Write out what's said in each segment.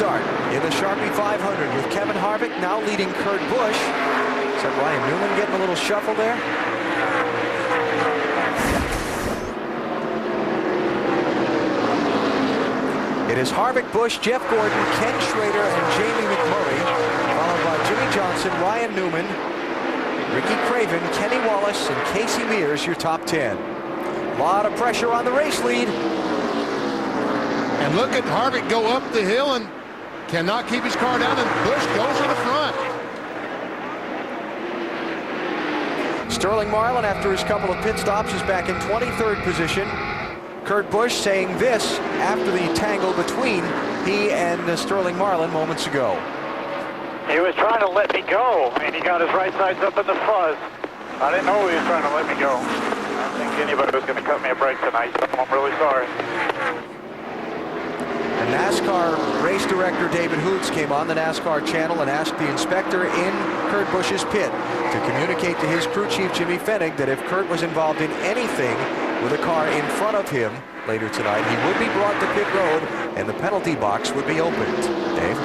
restart in the Sharpie 500 with Kevin Harvick now leading Kurt Busch. Is that Ryan Newman getting a little shuffle there? It is Harvick, Busch, Jeff Gordon, Ken Schrader, and Jamie McMurray, followed by Jimmy Johnson, Ryan Newman, Ricky Craven, Kenny Wallace, and Casey Mears, your top 10. A lot of pressure on the race lead. And look at Harvick go up the hill and cannot keep his car down, and Busch goes to the front. Sterling Marlin, after his couple of pit stops, is back in 23rd position. Kurt Busch saying this after the tangle between he and Sterling Marlin moments ago. He was trying to let me go, and he got his right sides up in the fuzz. I didn't know he was trying to let me go. I don't think anybody was going to cut me a break tonight, so I'm really sorry. The NASCAR race director David Hoots came on the NASCAR channel and asked the inspector in Kurt Busch's pit to communicate to his crew chief Jimmy Fennig that if Kurt was involved in anything with a car in front of him later tonight, he would be brought to pit road and the penalty box would be opened. Dave?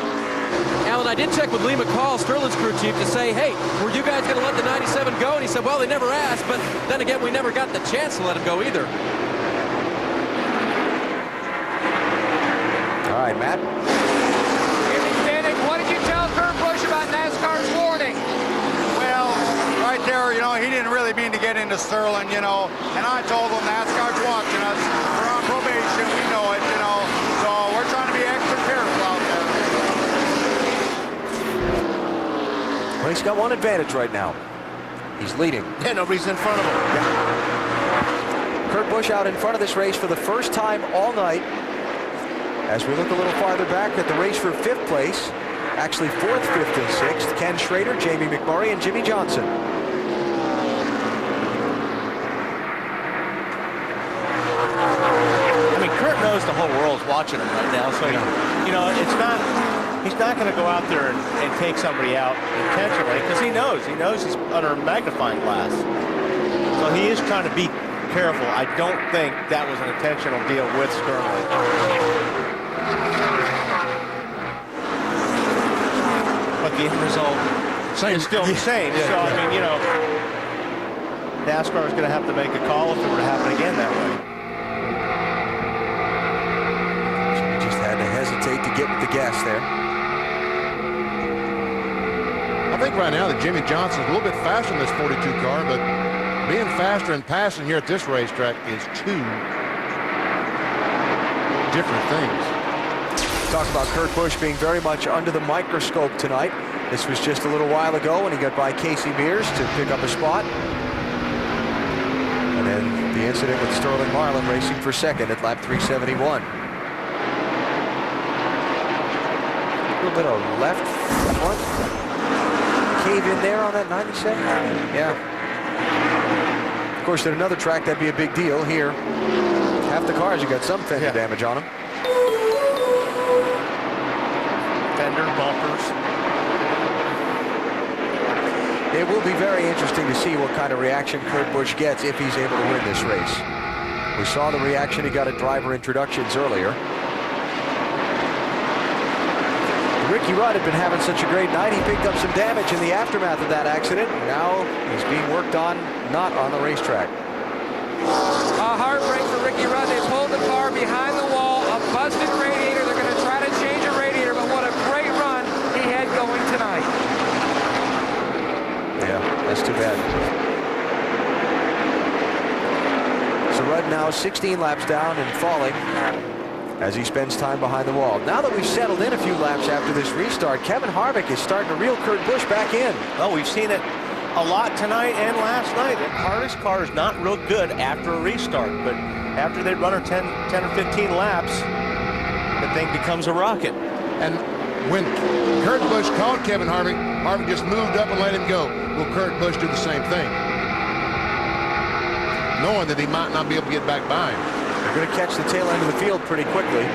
Alan, I did check with Lee McCall, Sterling's crew chief, to say, hey, were you guys going to let the 97 go? And he said, well, they never asked, but then again, we never got the chance to let him go either. All right, Matt. Jimmy Fennig, what did you tell Kurt Busch about NASCAR's warning? Well, right there, you know, he didn't really mean to get into Sterling, you know, and I told him NASCAR's watching us. We're on probation, we know it, you know, so we're trying to be extra careful out there. Well, he's got one advantage right now. He's leading. Yeah, nobody's in front of him. Yeah. Kurt Busch out in front of this race for the first time all night. As we look a little farther back at the race for 5th place, actually 4th, 5th, and 6th, Ken Schrader, Jamie McMurray, and Jimmy Johnson. I mean, Kurt knows the whole world's watching him right now, so you know, he's not going to go out there and take somebody out intentionally, because he knows he's under a magnifying glass. So he is trying to be careful. I don't think that was an intentional deal with Sterling. But the end result is still the same. So, I mean, you know, NASCAR is going to have to make a call if it were to happen again that way. We just had to hesitate to get with the gas there. I think right now that Jimmy Johnson's a little bit faster in this 42 car, but being faster and passing here at this racetrack is two different things. Talk about Kurt Busch being very much under the microscope tonight. This was just a little while ago when he got by Casey Mears to pick up a spot. And then the incident with Sterling Marlin racing for 2nd at lap 371. A little bit of left front cave in there on that 97. Yeah. Of course, at another track, that'd be a big deal. Here, half the cars, you got some fender damage on them. Fender, bumpers. It will be very interesting to see what kind of reaction Kurt Busch gets if he's able to win this race. We saw the reaction he got at driver introductions earlier. Ricky Rudd had been having such a great night. He picked up some damage in the aftermath of that accident. Now he's being worked on, not on the racetrack. A heartbreak for Ricky Rudd. They pulled the car behind the wall, a busted radiator. They're going to try to change a radiator, but what a great run he had going tonight. Yeah, that's too bad. So Rudd now 16 laps down and falling as he spends time behind the wall. Now that we've settled in a few laps after this restart, Kevin Harvick is starting to reel Kurt Busch back in. Well, we've seen it a lot tonight and last night. Harvick's car is not real good after a restart, but after they run 10 or 15 laps, the thing becomes a rocket. And when Kurt Busch called Kevin Harvick, Harvick just moved up and let him go. Will Kurt Busch do the same thing, knowing that he might not be able to get back by him? They're going to catch the tail end of the field pretty quickly.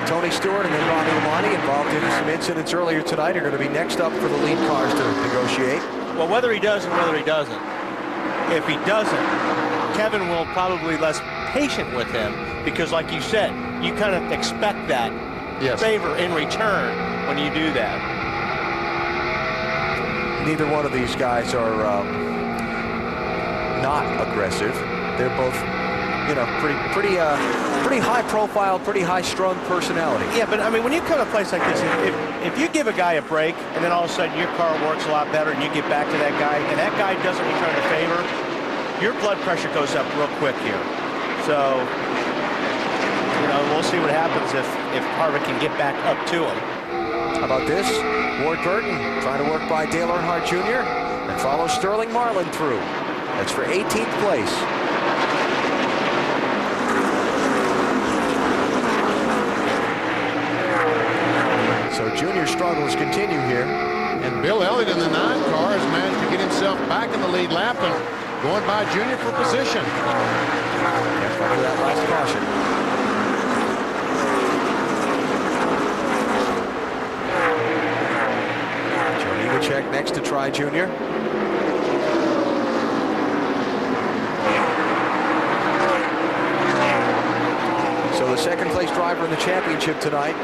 Tony Stewart and then Ronnie Lamani, involved in some incidents earlier tonight, are going to be next up for the lead cars to negotiate. Well, whether he does and whether he doesn't, if he doesn't, Kevin will probably be less patient with him because, like you said, you kind of expect that favor in return when you do that. Neither one of these guys are not aggressive. They're both, you know, pretty high profile, pretty high strung personality. Yeah, but I mean, when you come to a place like this, if you give a guy a break and then all of a sudden your car works a lot better and you get back to that guy and that guy doesn't return the favor, your blood pressure goes up real quick here. So, you know, we'll see what happens if Harvick can get back up to him. How about this? Ward Burton trying to work by Dale Earnhardt Jr. and follows Sterling Marlin through. That's for 18th place. So Junior's struggles continue here. And Bill Elliott in the 9 car has managed to get himself back in the lead lap and going by Junior for position. Yes, under that last caution. Check next to try Junior. So the second place driver in the championship tonight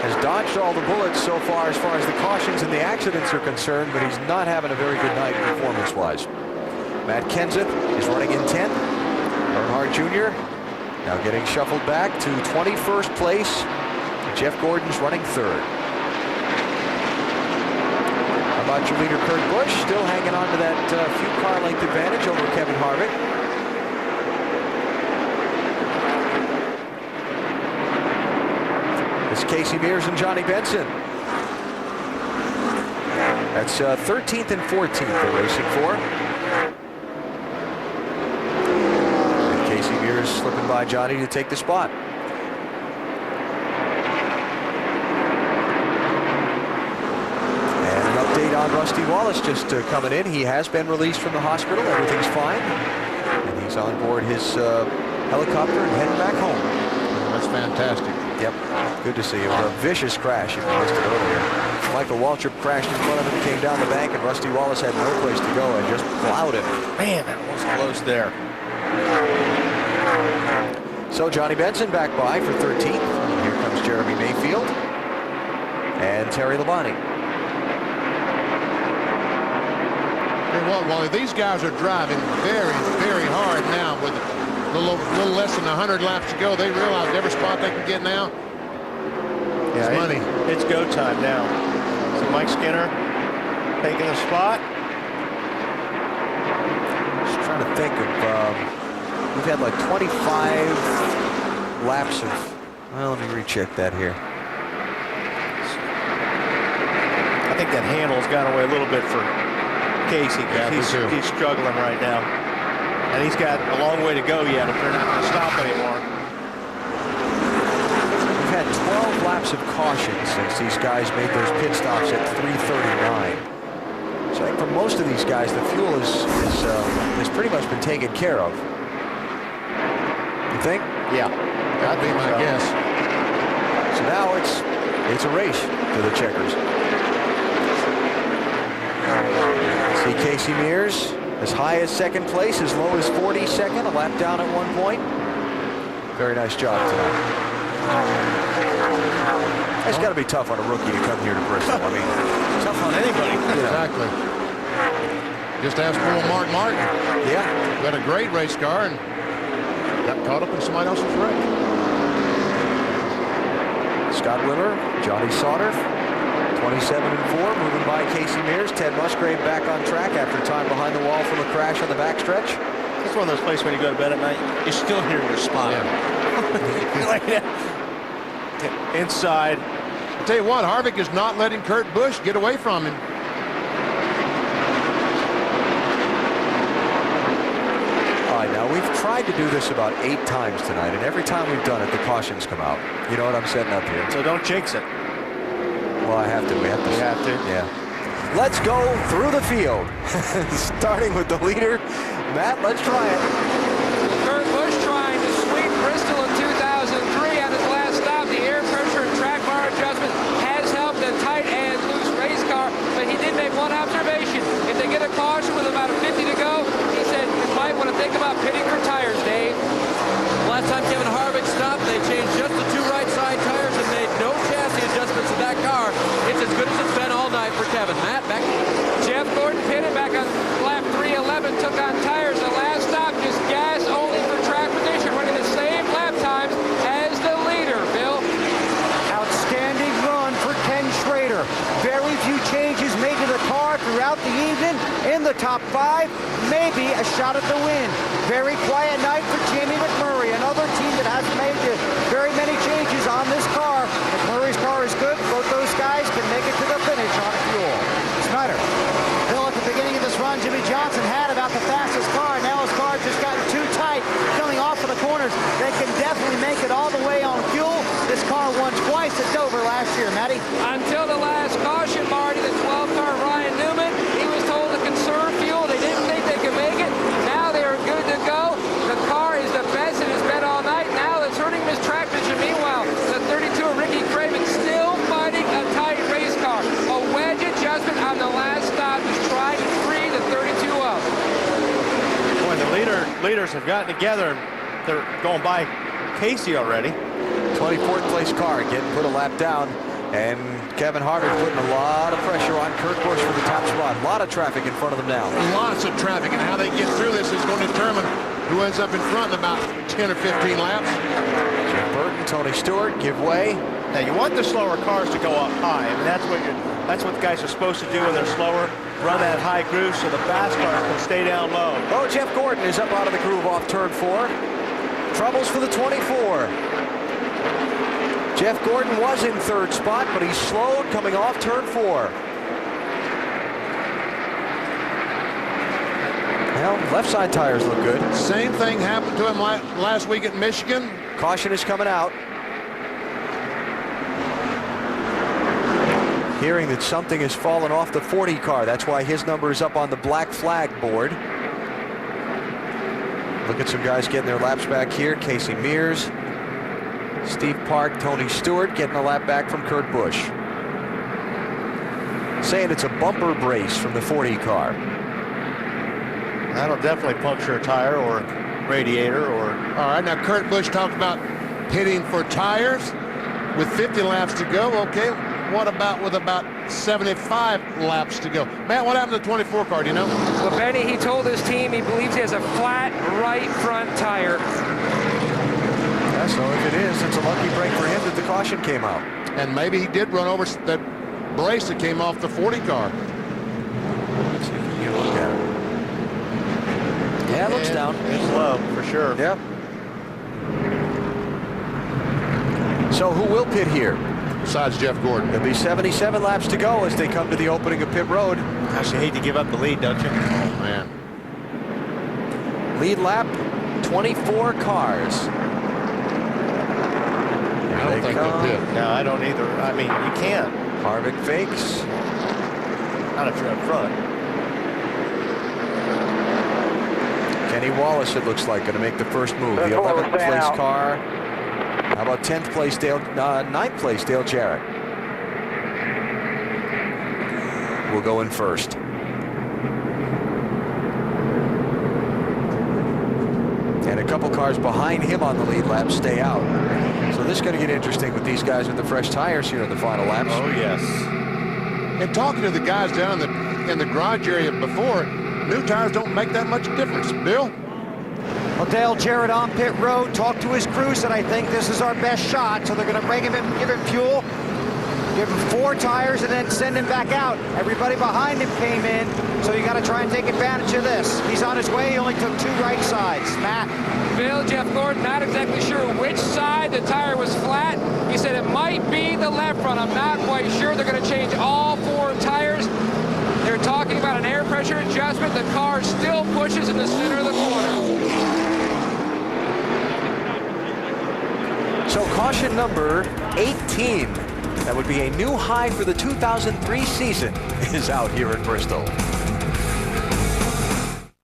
has dodged all the bullets so far as the cautions and the accidents are concerned, but he's not having a very good night performance-wise. Matt Kenseth is running in 10th. Earnhardt Jr. now getting shuffled back to 21st place. Jeff Gordon's running 3rd. Your leader Kurt Busch still hanging on to that few car length advantage over Kevin Harvick. It's Casey Mears and Johnny Benson. That's 13th and 14th they're racing for. And Casey Mears slipping by Johnny to take the spot. On Rusty Wallace just coming in. He has been released from the hospital. Everything's fine. And he's on board his helicopter and heading back home. That's fantastic. Yep. Good to see. It was a vicious crash if you missed it earlier. Michael Waltrip crashed in front of him, came down the bank, and Rusty Wallace had no place to go and just plowed him. Man, that was close there. So Johnny Benson back by for 13th. Here comes Jeremy Mayfield and Terry Labonte. Well, these guys are driving very, very hard now with a little less than 100 laps to go. They realize every spot they can get now is money. It's go time now. So Mike Skinner taking a spot. Just trying to think of, we've had like 25 laps of, well, let me recheck that here. I think that handle's gone away a little bit for Casey, he's struggling right now. And he's got a long way to go yet if they're not going to stop anymore. We've had 12 laps of caution since these guys made those pit stops at 3:39. So I think for most of these guys, the fuel has pretty much been taken care of. You think? Yeah. That'd be my guess. So now it's a race for the checkers. See Casey Mears as high as second place, as low as 42nd, a lap down at one point. Very nice job tonight. It's got to be tough on a rookie to come here to Bristol. I mean, tough on anybody. Exactly. Just ask poor Mark Martin. Yeah. Got a great race car and got caught up in somebody else's wreck. Scott Willer, Johnny Sauter, 27 and 4, moving by Casey Mears. Ted Musgrave back on track after time behind the wall from a crash on the backstretch. It's one of those places when you go to bed at night, you still hear your spot. Yeah. Like that. Inside. I'll tell you what, Harvick is not letting Kurt Busch get away from him. All right, now we've tried to do this about 8 times tonight, and every time we've done it, the cautions come out. You know what I'm setting up here? So don't jinx it. Well, I have to. We have to. You have to? Yeah. Let's go through the field. Starting with the leader. Matt, let's try it. Kurt Busch trying to sweep Bristol in 2003 on his last stop. The air pressure and track bar adjustment has helped a tight and loose race car, but he did make one observation. If they get a caution with about a 50 to go, he said you might want to think about pitting for tires, Dave. Last time Kevin Harvick stopped, they changed just the 2 right side tires and made no chassis the top 5, maybe a shot at the win. Very quiet night for Jamie McMurray, another team that hasn't made very many changes on this car. McMurray's car is good. Both those guys can make it to the finish on fuel. Snyder. Bill, at the beginning of this run, Jimmy Johnson had about the fastest car. Now his car just gotten too tight, coming off of the corners. They can definitely make it all the way on fuel. This car won twice at Dover last year, Matty. Until the last caution, Marty, the 12-car Ryan Newman, he was told to conserve fuel. They didn't think they could make it. Now they are good to go. The car is the best it has been all night. Now it's hurting his track position. Meanwhile, the 32 of Ricky Craven still fighting a tight race car. A wedge adjustment on the last stop is trying to free the 32 up. Boy, the leaders have gotten together. They're going by Casey already. 24th place car getting put a lap down, and Kevin Harvick putting a lot of pressure on Kurt Busch for the top spot. A lot of traffic in front of them now. Lots of traffic, and how they get through this is going to determine who ends up in front in about 10 or 15 laps. Jeff Burton, Tony Stewart give way. Now you want the slower cars to go up high. I mean, that's what guys are supposed to do when they're slower. Run that high groove so the fast cars can stay down low. Oh, Jeff Gordon is up out of the groove off turn 4. Troubles for the 24. Jeff Gordon was in 3rd spot, but he slowed coming off turn 4. Well, left side tires look good. Same thing happened to him last week at Michigan. Caution is coming out. Hearing that something has fallen off the 40 car. That's why his number is up on the black flag board. Look at some guys getting their laps back here. Casey Mears, Steve Park, Tony Stewart getting a lap back from Kurt Busch. Saying it's a bumper brace from the 40 car. That'll definitely puncture a tire or radiator or... All right, now Kurt Busch talked about pitting for tires with 50 laps to go. Okay, what about with about 75 laps to go? Matt, what happened to the 24 car, do you know? Well, Benny, he told his team he believes he has a flat right front tire. Yeah, so if it is, it's a lucky break for him that the caution came out. And maybe he did run over that brace that came off the 40 car. Let's see if we can look at it. Yeah, it looks down. It's low, for sure. Yep. So who will pit here? Besides Jeff Gordon. There'll be 77 laps to go as they come to the opening of pit road. Gosh, you hate to give up the lead, don't you? Oh, man. Lead lap, 24 cars. I don't think they'll pit. No, I don't either. I mean, you can't. Harvick fakes. Not if you're up front. Kenny Wallace, it looks like, going to make the first move. The 11th place car. How about 10th place Dale, 9th place Dale Jarrett will go in first. And a couple cars behind him on the lead lap stay out. So this is going to get interesting with these guys with the fresh tires here in the final laps. Oh, yes. And talking to the guys down in the garage area before, new tires don't make that much difference. Bill? Well, Dale Jarrett on pit road talked to his crew, said, I think this is our best shot. So they're going to bring him in, give him fuel, give him 4 tires, and then send him back out. Everybody behind him came in, so you got to try and take advantage of this. He's on his way. He only took 2 right sides. Matt? Bill, Jeff Gordon, not exactly sure which side the tire was flat. He said it might be the left front. I'm not quite sure. They're going to change all 4 tires. They're talking about an air pressure adjustment. The car still pushes in the center of the corner. So caution number 18, that would be a new high for the 2003 season, is out here in Bristol.